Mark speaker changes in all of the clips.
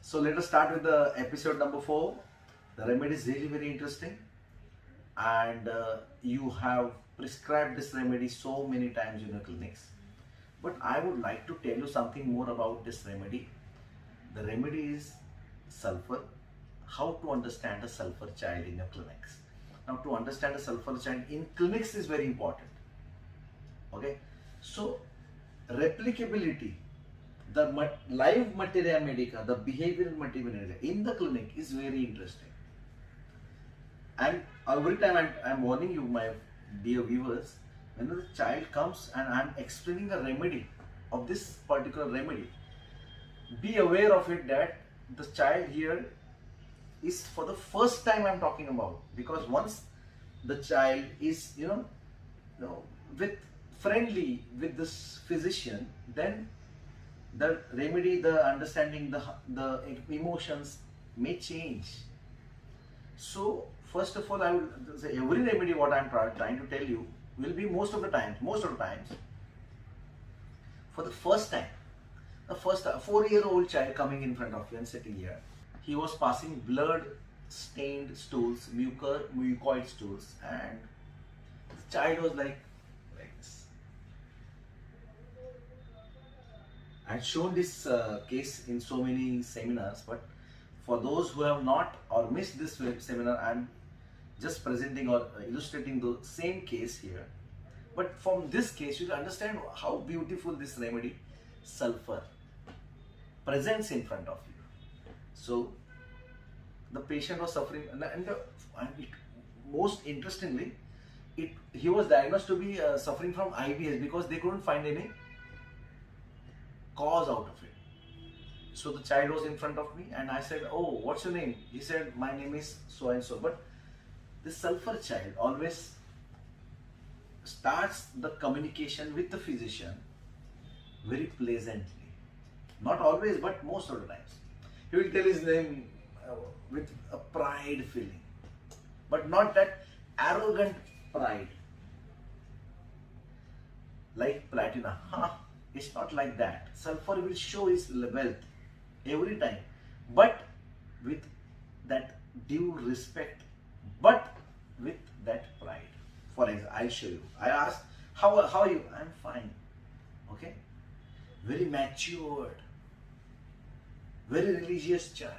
Speaker 1: So let us start with the episode number 4. The remedy is really very interesting, and you have prescribed this remedy so many times in your clinics. But I would like to tell you something more about this remedy. The remedy is sulfur. How to understand a sulfur child in your clinics. Now, to understand a sulfur child in clinics is very important. Okay, so replicability, the live materia medica, the behavioral materia medica in the clinic is very interesting. And every time I'm warning you, my dear viewers, when the child comes and I'm explaining the remedy of this particular remedy, be aware of it that the child here is for the first time I'm talking about, because once the child is with friendly with this physician, then the remedy, the understanding, the emotions may change. So first of all, I will say every remedy what I'm trying to tell you will be most of the times for the first time. The first 4-year-old child coming in front of you and sitting here, he was passing blood stained stools, mucoid stools, and the child was like this. I had shown this case in so many seminars, but for those who have not or missed this seminar, I'm just presenting or illustrating the same case here. But from this case, you will understand how beautiful this remedy, sulfur, presents in front of you. So the patient was suffering, and most interestingly, he was diagnosed to be suffering from IBS because they couldn't find any cause out of it. So the child was in front of me and I said, "Oh, what's your name?" He said, "My name is so and so." But this sulfur child always starts the communication with the physician very pleasantly. Not always, but most of the times. He will tell his name with a pride feeling, but not that arrogant pride like platina. It's not like that. Sulfur will show his wealth every time, but with that due respect, but with that pride. For example, I'll show you. I asked, how are you? I'm fine. Okay? Very matured, very religious child.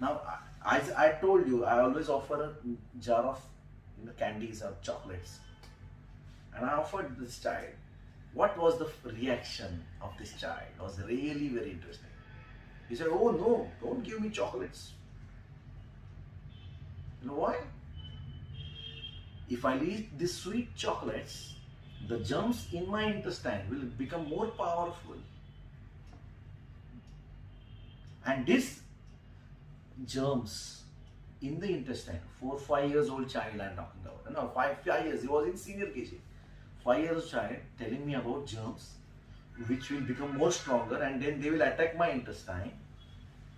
Speaker 1: Now, as I told you, I always offer a jar of candies or chocolates. And I offered this child. What was the reaction of this child? It was really very interesting. He said, "Oh no, don't give me chocolates." You know why? If I eat these sweet chocolates, the germs in my intestine will become more powerful. And these germs in the intestine, 4-5 years old child I'm talking about. No, 5 years, he was in senior KG. 5 years child telling me about germs which will become more stronger, and then they will attack my intestine,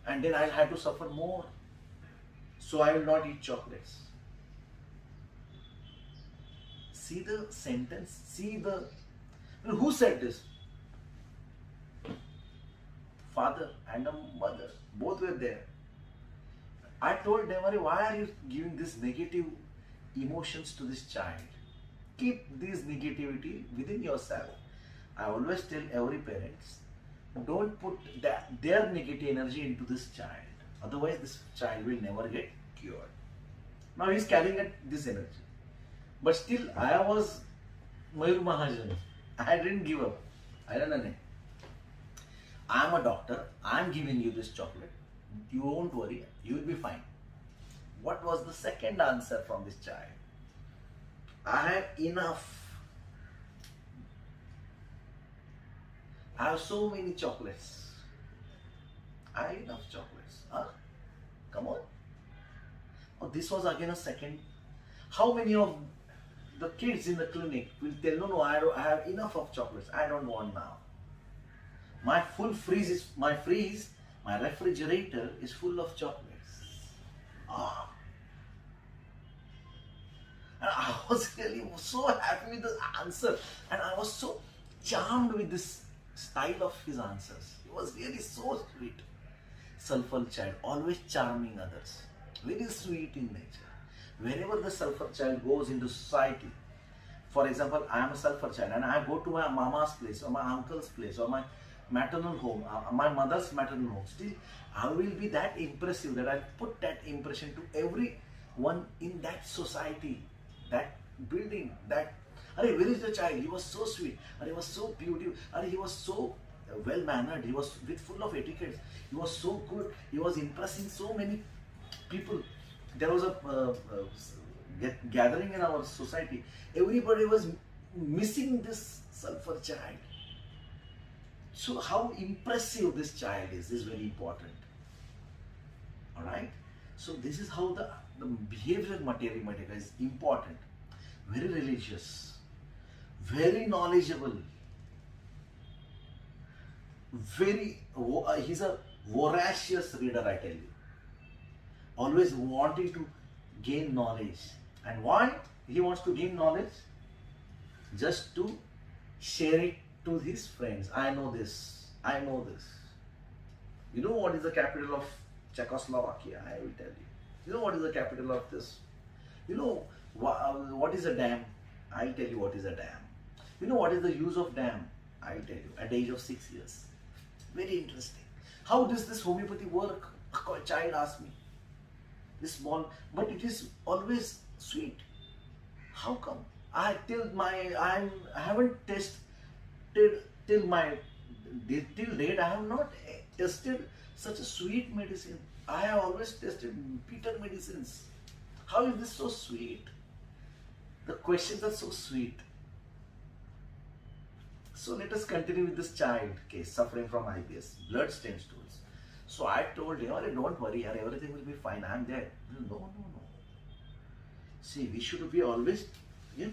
Speaker 1: and then I'll have to suffer more. So I will not eat chocolates. See the sentence, who said this? Father and a mother, both were there. I told them, "Why are you giving this negative emotions to this child? Keep this negativity within yourself." I always tell every parents, don't put their negative energy into this child. Otherwise, this child will never get cured. Now he's carrying this energy. But still, I was Mayur Mahajan. I didn't give up. I don't know. I'm a doctor. I'm giving you this chocolate. You won't worry. You will be fine. What was the second answer from this child? "I have enough. I have so many chocolates. I have enough chocolates." Come on. Oh, this was again a second. How many of the kids in the clinic will tell, "No, I have enough of chocolates. I don't want now. My refrigerator is full of chocolates." And I was really so happy with the answer, and I was so charmed with this style of his answers. It was really so sweet. sulfur child, always charming others, very sweet in nature. Wherever the sulfur child goes into society, for example, I am a sulfur child and I go to my mama's place or my uncle's place or my maternal home, my mother's maternal home, still I will be that impressive that I put that impression to everyone in that society, that building, that, where is the child? He was so sweet, he was so beautiful, he was so well mannered, he was with full of etiquette, he was so good, he was impressing so many people. There was a gathering in our society, everybody was missing this sulfur child. So how impressive this child is very important. Alright? So this is how the behavioral material is important. Very religious, very knowledgeable, he's a voracious reader, I tell you. Always wanting to gain knowledge. And why he wants to gain knowledge? Just to share it to his friends. I know this. I know this. You know what is the capital of Czechoslovakia? I will tell you. You know what is the capital of this? You know what is a dam? I'll tell you what is a dam. You know what is the use of dam? I'll tell you at the age of 6 years. Very interesting. How does this homeopathy work? A child asked me. This small, but it is always sweet. How come? I haven't tested till date. I have not tested such a sweet medicine. I have always tested bitter medicines. How is this so sweet? The questions are so sweet. So let us continue with this child case suffering from IBS, blood stain stools. So I told him, don't worry, everything will be fine. I am there. No. See, we should be always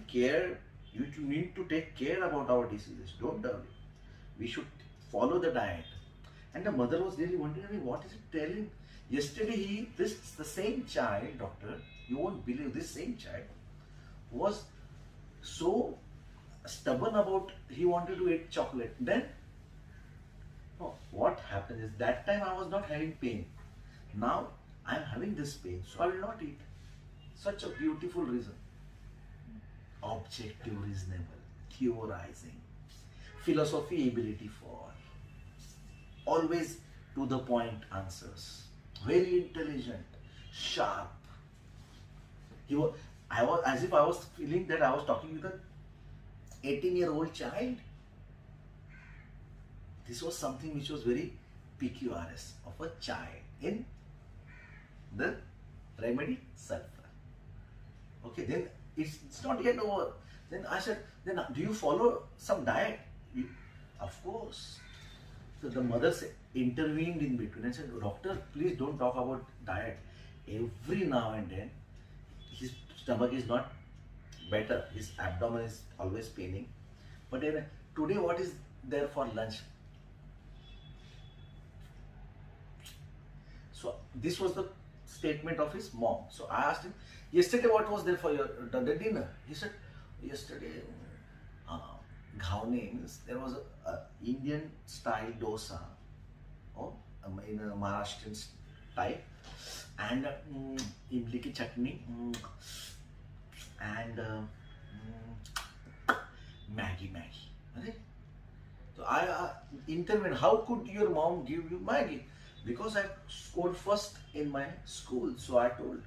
Speaker 1: care. You need to take care about our diseases. Don't worry. We should follow the diet. And the mother was really wondering, what is it telling? Yesterday, the same child, doctor, you won't believe, this same child was so stubborn about he wanted to eat chocolate. Then, what happened is that time I was not having pain. Now I am having this pain, so I will not eat. Such a beautiful reason. Objective, reasonable, theorizing, philosophy, ability for always to the point answers. Very intelligent, sharp. I was as if I was feeling that I was talking with a 18-year-old child. This was something which was very peculiar of a child in the remedy sulfur. Okay, then it's not yet over. Then I said, then do you follow some diet? Of course. So the mother intervened in between and said, doctor, please don't talk about diet. Every now and then, his stomach is not better. His abdomen is always paining. But then, today what is there for lunch? So this was the statement of his mom. So I asked him, yesterday what was there for the dinner? He said, yesterday, ghawne means there was a Indian style dosa, in a Maharashtrian type, and imli ki chutney, and Maggie. Okay? So I intervened. How could your mom give you Maggie? Because I scored first in my school. So I told,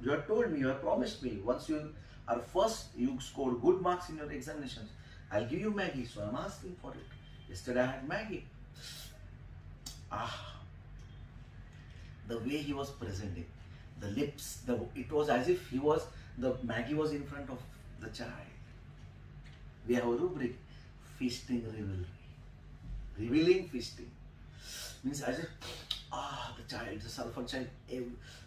Speaker 1: you have told me, you have promised me, once you are first, you scored good marks in your examinations, I'll give you Maggie. So I'm asking for it. Yesterday I had Maggie. The way he was presenting, the lips, it was as if the Maggie was in front of the child. We have a rubric, feasting revelry. Revealing feasting. Means as if, the child, the sulfur child.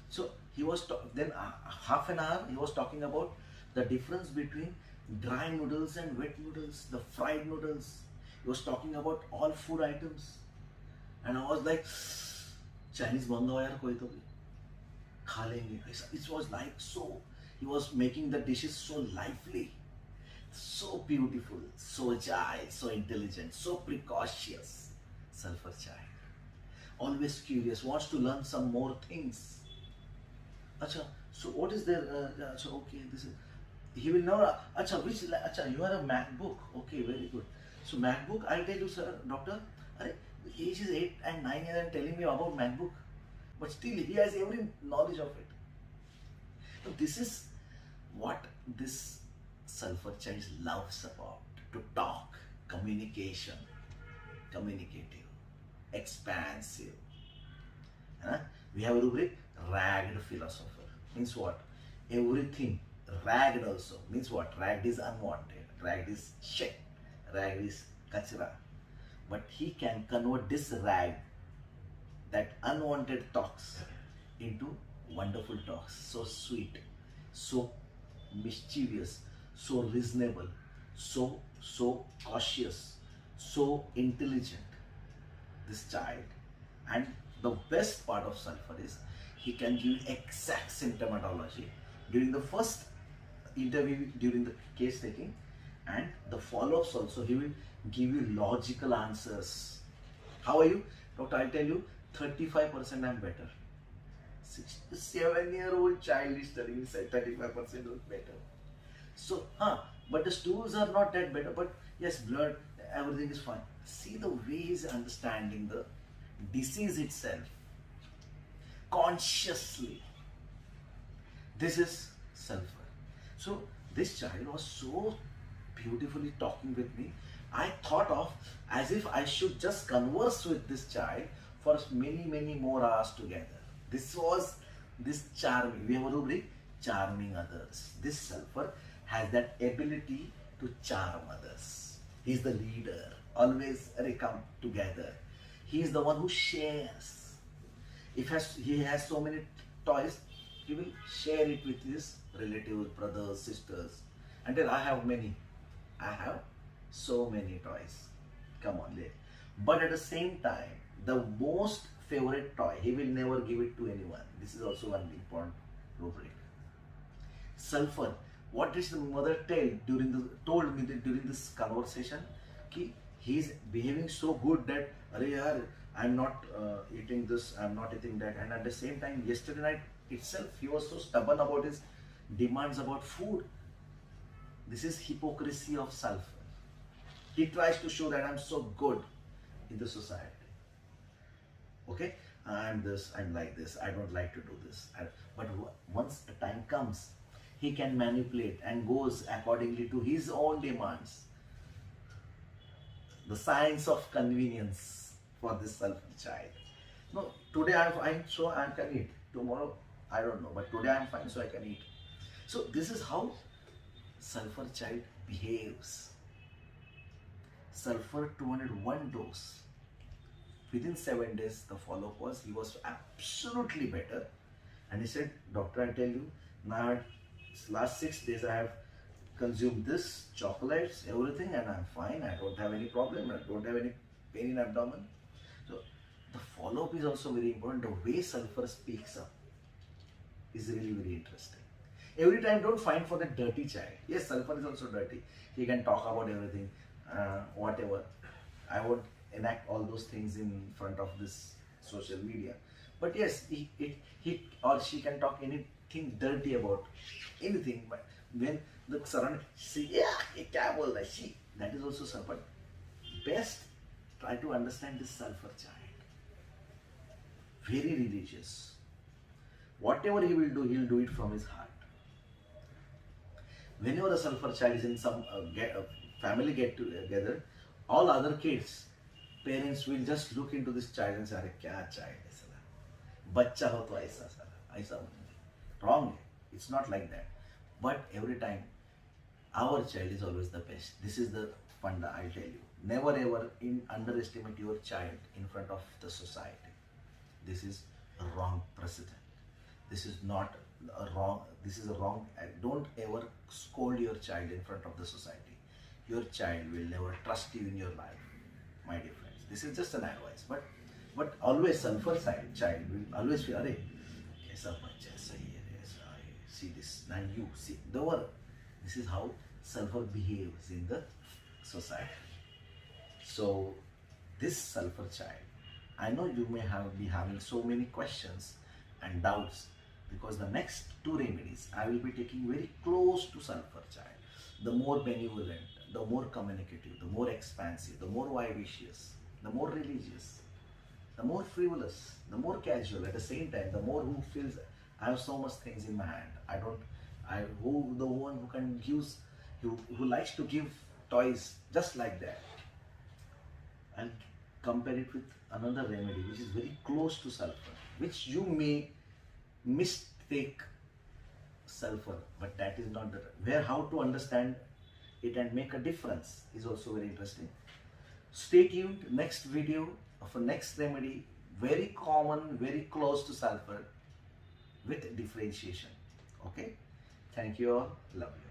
Speaker 1: So he was, then half an hour he was talking about the difference between dry noodles and wet noodles, the fried noodles. He was talking about all food items. And I was like, Chinese banga yaar koi to bhi. Kha lenge. It was like so, he was making the dishes so lively, so beautiful, so agile, so intelligent, so precautious. Sulfur child. always curious, wants to learn some more things. Acha, so what is there? Acha, okay, this is. He will know. Acha, Acha, you are a MacBook. Okay, very good. So MacBook, I'll tell you, sir, doctor. Arre, the age is 8 and 9 years and telling me about MacBook, but still he has every knowledge of it. So this is what this sulfur child loves about, to talk, communication, communicative, expansive. We have a rubric, ragged philosopher. Means what? Everything. Ragged also. Means what? Ragged is unwanted. Ragged is shit. Ragged is kachra. But he can convert this rag, that unwanted talks, into wonderful talks. So sweet, so mischievous, so reasonable, so cautious, so intelligent. This child. And the best part of sulfur is he can give exact symptomatology during the first interview, during the case taking, and the follow-ups also. He will give you logical answers. How are you? Doctor, I'll tell you, 35% I'm better. 7-year-old child is telling me 35% was better. So, but the stools are not that better, but yes, blood, everything is fine. See the way he's understanding the disease itself consciously. This is sulfur. So this child was so beautifully talking with me. I thought of as if I should just converse with this child for many more hours together. This was this charming. We have a rubric, charming others. This sulfur has that ability to charm others. He's the leader. Always come together. He is the one who shares. If he has so many toys, he will share it with his relatives, brothers, sisters. Until I have many. I have so many toys. Come on, there. But at the same time, the most favorite toy, he will never give it to anyone. This is also one important rubric. Sulfur. What did the mother told me during this conversation? He is behaving so good that I'm not eating this, I'm not eating that. And at the same time, yesterday night itself, he was so stubborn about his demands about food. This is hypocrisy of sulfur. He tries to show that I'm so good in the society. Okay, I'm this, I'm like this, I don't like to do this. But once the time comes, he can manipulate and goes accordingly to his own demands. The science of convenience for this sulfur child. No, today I'm fine, so I can eat. Tomorrow, I don't know, but today I'm fine, so I can eat. So this is how sulfur child behaves. Sulfur 201 dose. Within 7 days, the follow-up was, he was absolutely better. And he said, doctor, I tell you, now last 6 days I have consumed this, chocolates, everything, and I'm fine. I don't have any problem. I don't have any pain in abdomen. So the follow-up is also very important. The way sulfur speaks up is really very interesting. Every time, don't find for the dirty child. Yes, sulfur is also dirty. He can talk about everything, whatever. I won't enact all those things in front of this social media. But yes, he or she can talk anything dirty about anything. But when the surrounding, see, she, that is also sulfur. Best try to understand this sulfur child. Very religious. Whatever he will do, he will do it from his heart. Whenever a sulfur child is in some family get together, all other kids, parents will just look into this child and say, "Arey, kya child hai sala? Bachcha ho to aisa sala, aisa." Wrong. It's not like that. But every time, our child is always the best. This is the funda, I'll tell you. Never ever underestimate your child in front of the society. This is a wrong precedent. This is not a wrong, this is a wrong. Don't ever scold your child in front of the society. Your child will never trust you in your life, my dear friends. This is just an advice. But always sulfur child will always feel, "Arey, kaisa bachcha sahi hai, see this, now you see." This is how sulfur behaves in the society. So this sulfur child, I know you may be having so many questions and doubts, because the next two remedies I will be taking very close to sulfur child. The more benevolent, the more communicative, the more expansive, the more vivacious, the more religious, the more frivolous, the more casual. At the same time, the more who feels I have so much things in my hand. Who the one who can use, who likes to give toys just like that, and compare it with another remedy which is very close to sulfur, which you may mistake sulfur, but that is not the where. How to understand it and make a difference is also very interesting. Stay tuned. Next video of a next remedy, very common, very close to sulfur, with differentiation. Okay, thank you all, love you.